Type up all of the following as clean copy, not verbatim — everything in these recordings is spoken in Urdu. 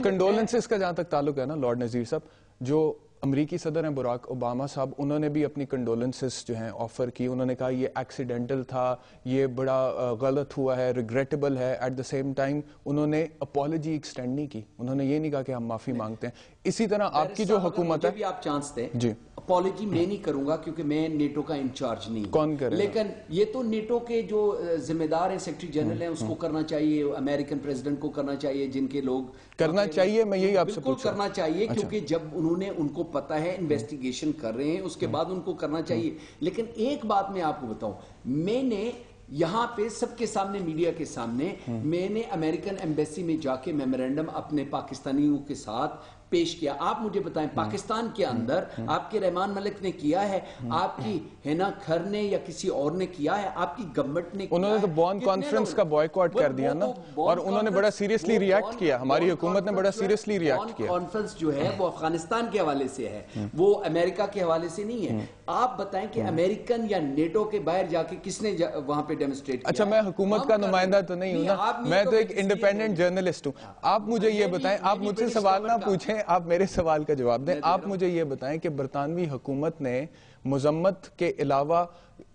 کنڈولنسز کا جہاں تک تعلق ہے نا لارڈ نذیر صاحب، جو امریکی صدر ہیں براک اوباما صاحب، انہوں نے بھی اپنی کنڈولنسز جو ہیں آفر کی. انہوں نے کہا یہ ایکسیڈنٹل تھا، یہ بڑا غلط ہوا ہے، ریگریٹیبل ہے. ایٹ دا سیم ٹائم انہوں نے اپالوجی ایکسٹینڈ نہیں کی، انہوں نے یہ نہیں کہا کہ ہم معافی مانگتے ہیں. اسی طرح آپ کی جو حکومت ہے، بھی آپ چانس دیں. جی اپالوجی میں نہیں کروں گا کیونکہ میں نیٹو کا انچارج نہیں. کون کرے؟ لیکن یہ تو نیٹو کے جو ذمہ دار ہیں، سیکرٹری جنرل ہیں، اس کو کرنا چاہیے، امریکن پریزیڈنٹ کو کرنا چاہیے، جن کے لوگ کرنا چاہیے. میں یہی آپ سے بالکل کرنا چاہیے کیونکہ جب انہوں نے ان کو پتا ہے انویسٹیگیشن کر رہے ہیں، اس کے بعد ان کو کرنا چاہیے. لیکن ایک بات میں آپ کو بتاؤں، میں نے یہاں پہ سب کے سامنے، میڈیا کے سامنے، میں نے امریکن ایمبیسی میں جا کے میمورینڈم اپنے پاکستانیوں کے ساتھ پیش کیا. آپ مجھے بتائیں پاکستان کے اندر آپ کے رحمان ملک نے کیا ہے، آپ کی ہینا کھر نے یا کسی اور نے کیا ہے، آپ کی گورنمنٹ نے کیا ہے؟ انہوں نے تو بون کانفرنس کا بوائیکاٹ کر دیا نا، اور انہوں نے بڑا سیریسلی ریئیکٹ کیا. ہماری حکومت نے بڑا سیریسلی ریئیکٹ کیا. بون کانفرنس جو ہے وہ افغانستان کے حوالے سے ہے، وہ امریکہ کے حوالے سے نہیں ہے. آپ بتائیں کہ امریکن یا نیٹو کے باہر جا کے کس نے وہاں پہ ڈیمونسٹریٹ کیا؟ اچھا، میں حکومت کا نمائندہ تو نہیں ہوں نا، میں تو ایک انڈیپینڈنٹ جرنلسٹ ہوں. آپ مجھے یہ بتائیں، آپ مجھ سے سوال نہ پوچھیں، آپ میرے سوال کا جواب دیں. آپ مجھے یہ بتائیں کہ برطانوی حکومت نے مذمت کے علاوہ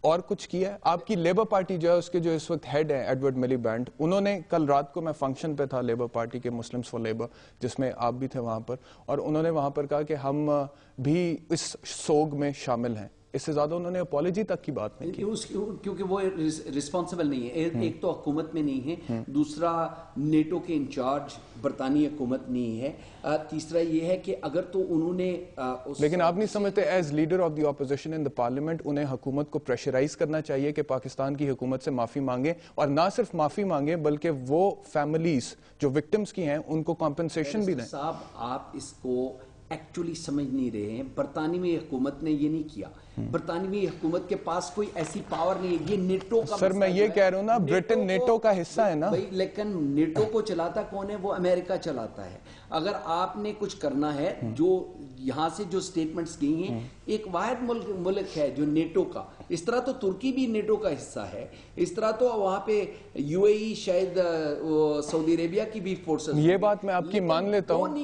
اور کچھ کیا ہے؟ آپ کی لیبر پارٹی جو ہے، اس کے جو اس وقت ہیڈ ہیں ایڈورڈ ملی بینڈ، انہوں نے کل رات کو، میں فنکشن پہ تھا لیبر پارٹی کے، مسلمز فار لیبر، جس میں آپ بھی تھے وہاں پر، اور انہوں نے وہاں پر کہا کہ ہم بھی اس سوگ میں شامل ہیں. اس سے زیادہ انہوں نے اپالوجی تک کی بات نہیں کی. کیونکہ وہ ریسپانسبل نہیں ہے. ایک تو حکومت میں نہیں ہے، دوسرا نیٹو کے انچارج برطانوی حکومت نہیں ہے، تیسرا یہ ہے کہ اگر تو انہوں نے لیکن آپ نہیں سمجھتے as leader of the opposition in the parliament انہیں حکومت کو پریشرائز کرنا چاہیے کہ پاکستان کی حکومت سے معافی مانگیں، اور نہ صرف معافی مانگیں بلکہ وہ فیملیز جو وکٹمز کی ہیں ان کو کمپنسیشن بھی دیں؟ صاحب آپ اس کو ایکچولی سمجھ نہیں رہے ہیں. برطانوی حکومت نے یہ نہیں کیا. برطانوی حکومت کے پاس کوئی ایسی پاور نہیں ہے. یہ نیٹو کا سر میں یہ کہہ رہا ہوں نا، برٹن نیٹو کا حصہ ہے نا. لیکن نیٹو کو چلاتا کون ہے؟ وہ امریکہ چلاتا ہے. اگر آپ نے کچھ کرنا ہے، جو یہاں سے جو سٹیٹمنٹس گئی ہیں، ایک واحد ملک ہے جو نیٹو کا، اس طرح تو ترکی بھی نیٹو کا حصہ ہے، اس طرح تو وہاں پہ یو اے ای، شاید سعودی عربیہ کی بھی فورسز. یہ بات میں آپ کی مان لیتا ہوں.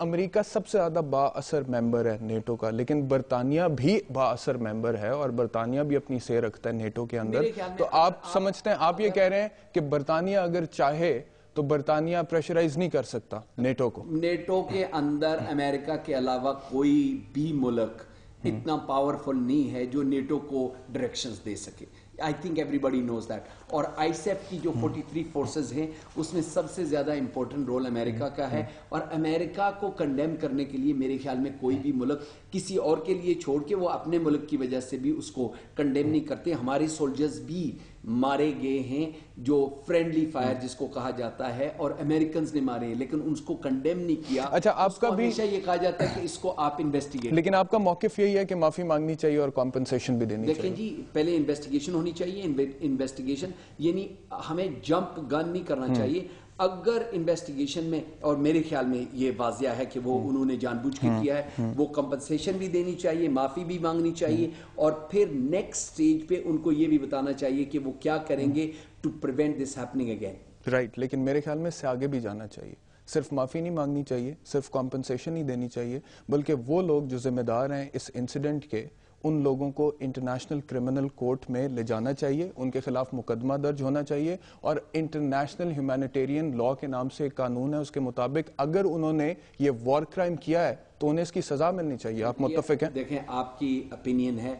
امریکہ سب سے زیادہ با اثر ممبر ہے نیٹو کا، لیکن برطانیہ بھی با اثر ممبر ہے، اور برطانیہ بھی اپنی سے رکھتا ہے نیٹو کے اندر. تو آپ سمجھتے ہیں، آپ یہ کہہ رہے ہیں کہ برطانیہ اگر چاہے تو برطانیہ پریشرائز نہیں کر سکتا نیٹو کو؟ نیٹو کے اندر امریکہ کے علاوہ کوئی بھی ملک اتنا پاورفل نہیں ہے جو نیٹو کو ڈائریکشنز دے سکے. I think everybody knows that. اور آئی سیف کی جو 43 فورسز ہیں اس میں سب سے زیادہ امپورٹنٹ رول امریکہ کا ہے، اور امریکہ کو کنڈیم کرنے کے لیے میرے خیال میں کوئی بھی ملک کسی اور کے لیے چھوڑ کے وہ اپنے ملک کی وجہ سے بھی اس کو کنڈیم نہیں کرتے. ہمارے سولجرز بھی مارے گئے ہیں جو فرینڈلی فائر جس کو کہا جاتا ہے، اور امریکنز نے مارے ہیں، لیکن ان کو کنڈیم نہیں کیا. اچھا، آپ کا بھی ہمیشہ یہ کہا جاتا ہے کہ اس کو آپ انویسٹیگیٹ. لیکن آپ کا موقف یہی ہے کہ معافی مانگنی چاہیے اور کمپنسیشن بھی دینی چاہیے. دیکھیں جی، پہلے انویسٹیگیشن ہونی چاہیے. انویسٹیگیشن یعنی ہمیں جمپ گن نہیں کرنا چاہیے. اگر انویسٹیگیشن میں، اور میرے خیال میں یہ واضح ہے کہ وہ انہوں نے جان بوجھ کے کیا ہے، وہ کمپنسیشن بھی دینی چاہیے، معافی بھی مانگنی چاہیے، اور پھر نیکسٹ سٹیج پہ ان کو یہ بھی بتانا چاہیے کہ وہ کیا کریں گے to prevent this happening again. Right. لیکن میرے خیال میں اس سے آگے بھی جانا چاہیے. صرف معافی نہیں مانگنی چاہیے، صرف کمپنسیشن نہیں دینی چاہیے، بلکہ وہ لوگ جو ذمہ دار ہیں اس انسیڈنٹ کے، ان لوگوں کو انٹرنیشنل کرمنل کورٹ میں لے جانا چاہیے، ان کے خلاف مقدمہ درج ہونا چاہیے، اور انٹرنیشنل ہیومینیٹیرین لا کے نام سے ایک قانون ہے، اس کے مطابق اگر انہوں نے یہ وار کرائم کیا ہے تو انہیں اس کی سزا ملنی چاہیے. آپ متفق ہیں؟ دیکھیں، آپ کی اپینین ہے،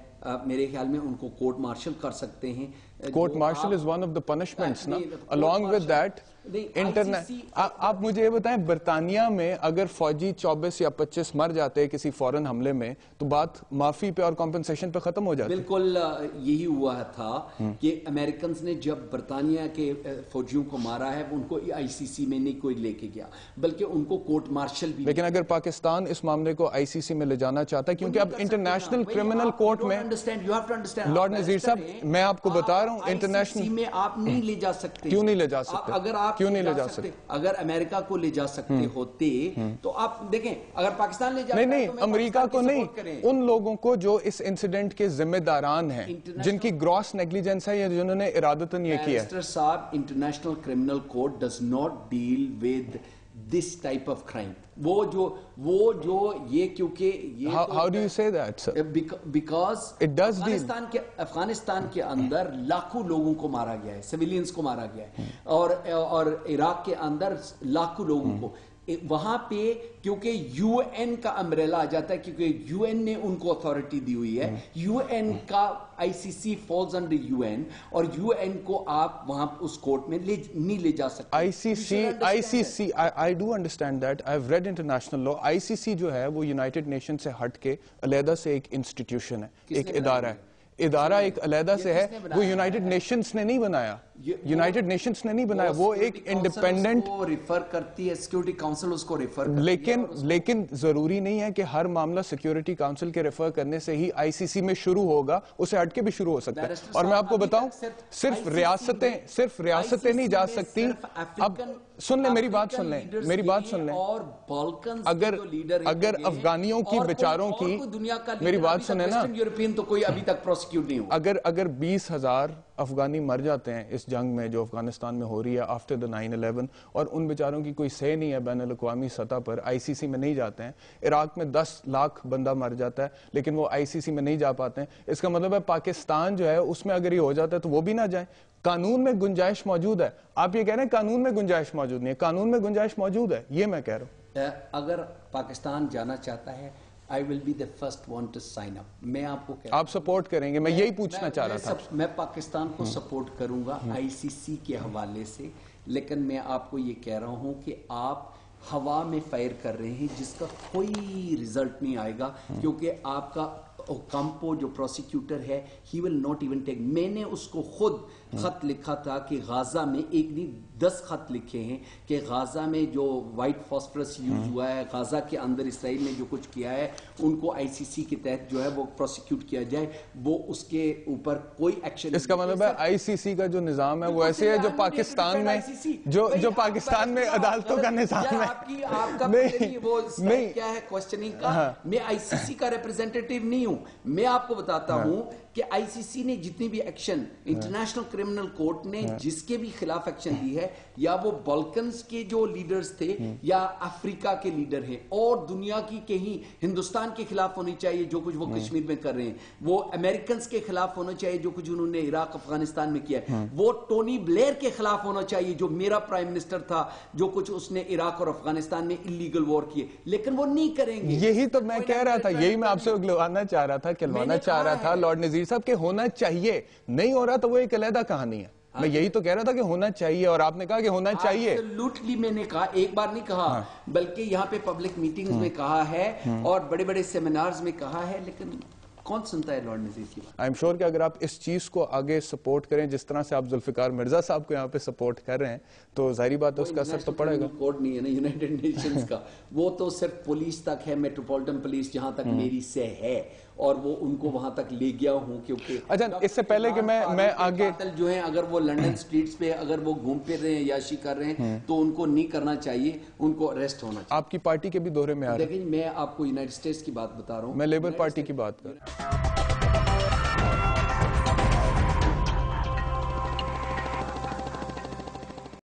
میرے خیال میں ان کو کورٹ مارشل کر سکتے ہیں. Court martial is one of the punishments نا. along with that آپ مجھے یہ بتائیں، برطانیہ میں اگر فوجی 24 یا 25 مر جاتے کسی فورن حملے میں تو بات معافی پہ اور کمپنسیشن پہ ختم ہو جاتی. بالکل یہی ہوا تھا کہ امریکنز نے جب برطانیہ کے فوجیوں کو مارا ہے، ان کو آئی سی سی میں نہیں کوئی لے کے گیا، بلکہ ان کو کورٹ مارشل بھی. لیکن اگر پاکستان اس معاملے کو آئی سی سی میں لے جانا چاہتا ہے، کیونکہ اب انٹرنیشنل کرمنل کورٹ میں، لارڈ نذیر صاحب میں آپ کو بتا رہا ہوں، انٹرنیشنل میں آپ نہیں لے جا سکتے. کیوں نہیں لے جا سکتے؟ اگر آپ کیوں نہیں لے جا سکتے؟ اگر امریکہ کو لے جا سکتے ہوتے تو آپ دیکھیں، اگر پاکستان لے جا، نہیں امریکہ کو نہیں، ان لوگوں کو جو اس انسیڈنٹ کے ذمہ داران ہیں، جن کی گراس نیگلیجنس ہے یا جنہوں نے ارادتاً یہ کیا ہے. مسٹر صاحب، international criminal court does not deal with this type of crime. وہ جو یہ کیونکہ how do you say that, sir? Because it does Afghanistan کے اندر لاکھوں لوگوں کو مارا گیا ہے, سویلینز کو مارا گیا ہے, اور عراق کے اندر لاکھوں لوگوں کو. وہاں پہ کیونکہ یو این کا امبریلا آ جاتا ہے, کیونکہ یو این نے ان کو اتھارٹی دی ہوئی ہے. یو این کا آئی سی سی فالز انڈر یو این, اور یو این کو آپ وہاں اس کورٹ میں نہیں لے جا سکتے. آئی سی سی I do understand that. I've read international law. آئی سی سی جو ہے وہ یونائٹڈ نیشن سے ہٹ کے علیحدہ سے ایک انسٹیٹیوشن ہے, ایک ادارہ ہے. ادارہ ایک علیحدہ سے ہے, وہ یونائٹڈ نیشنز نے نہیں بنایا, یونائٹڈ نیشنز نے نہیں بنایا, وہ ایک انڈیپینڈنٹ ریفر کرتی ہے, سیکیورٹی کاؤنسل اس کو ریفر کرتی ہے. لیکن ضروری نہیں ہے کہ ہر معاملہ سیکیورٹی کاؤنسل کے ریفر کرنے سے ہی آئی سی سی میں شروع ہوگا, اسے ہٹ کے بھی شروع ہو سکتا ہے. اور میں آپ کو بتاؤں, صرف ریاستیں نہیں جا سکتی. اب سن لیں میری بات سن لیں, اگر افغانیوں کی بیچاروں کی, میری بات سنیں نا, یورپین تو کوئی ابھی تک پروسیکیوٹ نہیں ہوا. اگر 20,000 افغانی مر جاتے ہیں اس جنگ میں جو افغانستان میں ہو رہی ہے آفٹر دا 9/11, اور ان بیچاروں کی کوئی سے نہیں ہے بین الاقوامی سطح پر, آئی سی سی میں نہیں جاتے ہیں. عراق میں 10 لاکھ بندہ مر جاتا ہے لیکن وہ آئی سی سی میں نہیں جا پاتے ہیں. اس کا مطلب ہے پاکستان جو ہے اس میں اگر یہ ہو جاتا ہے تو وہ بھی نہ جائیں. قانون میں گنجائش موجود ہے. آپ یہ کہہ رہے ہیں قانون میں گنجائش موجود نہیں ہے, قانون میں گنجائش موجود ہے, یہ میں کہہ رہا ہوں. اگر پاکستان جانا چاہتا ہے, I will be the first one to sign up. میں آپ کو آپ سپورٹ کریں گے, میں یہی پوچھنا چاہ رہا تھا. میں پاکستان کو سپورٹ کروں گا آئی سی سی کے حوالے سے, لیکن میں آپ کو یہ کہہ رہا ہوں کہ آپ ہوا میں فائر کر رہے ہیں جس کا کوئی ریزلٹ نہیں آئے گا, کیونکہ آپ کا کمپو جو پروسیکیوٹر ہے he will not even take. میں نے اس کو خود خط لکھا تھا کہ غازہ میں, ایک نہیں 10 خط لکھے ہیں کہ غازہ میں جو وائٹ فاسفورس یوز ہوا ہے, غازہ کے اندر اسرائیل نے جو کچھ کیا ہے, ان کو آئی سی سی کے تحت جو ہے وہ پروسیکیوٹ کیا جائے, وہ اس کے اوپر کوئی ایکشن. اس کا مطلب ہے آئی سی سی کا جو نظام ہے وہ ایسے ہے جو پاکستان میں, جو پاکستان میں عدالتوں کا نظام ہے. آپ کا وہ کیا ہے کوسچننگ کا, میں آئی سی سی کا ریپرزینٹیٹیو نہیں ہوں. میں آپ کو بتاتا ہوں کہ آئی سی سی نے جتنی بھی ایکشن, انٹرنیشنل کرمنل کورٹ نے جس کے بھی خلاف ایکشن لی ہے, یا وہ بالکنز کے جو لیڈرز تھے یا افریقہ کے لیڈر ہیں, اور دنیا کی کہیں ہندوستان کے خلاف ہونی چاہیے جو کچھ وہ کشمیر میں کر رہے ہیں, وہ امریکنز کے خلاف ہونا چاہیے جو کچھ انہوں نے عراق افغانستان میں کیا ہے, وہ ٹونی بلیئر کے خلاف ہونا چاہیے جو میرا پرائم منسٹر تھا, جو کچھ اس نے عراق اور افغانستان میں انلیگل وار کیے, لیکن وہ نہیں کریں گے. یہی تو میں کہہ رہا تھا, یہی میں آپ سے اگلوانا چاہ رہا تھا لارڈ نذیر صاحب کہ ہونا چاہیے, نہیں ہو رہا تو وہ ایک علیحدہ کہانی ہے. میں یہی تو کہہ رہا تھا کہ ہونا چاہیے, اور آپ نے کہا کہ ہونا چاہیے. ایبسولوٹلی میں نے کہا, ایک بار نہیں کہا, بلکہ یہاں پہ پبلک میٹنگز میں کہا ہے اور بڑے بڑے سیمینارز میں کہا ہے, لیکن کون سنتا ہے لارڈ نذیر کی بات. آئی ایم شیور کہ اگر آپ اس چیز کو آگے سپورٹ کریں جس طرح سے آپ ذوالفقار مرزا صاحب کو یہاں پہ سپورٹ کر رہے ہیں, تو ظاہری بات ہے اس کا اثر تو پڑے گا. کوڈ نہیں ہے نا یونائٹڈ نیشنز کا, وہ تو صرف پولیس تک ہے, میٹروپولیٹن پولیس جہاں تک میری سے ہے, اور وہ ان کو وہاں تک لے گیا ہوں. کیونکہ اچھا, اس سے پہلے کہ میں آگے جو ہیں اگر وہ لنڈن سٹریٹس پہ اگر وہ گھوم پھر رہے ہیں, یاشی کر رہے ہیں, تو ان کو نہیں کرنا چاہیے, ان کو اریسٹ ہونا چاہیے. آپ کی پارٹی کے بھی دورے میں آ رہے ہیں. لیکن میں آپ کو یونائٹڈ اسٹیٹس کی بات بتا رہا ہوں, میں لیبر پارٹی کی بات کر رہا ہوں.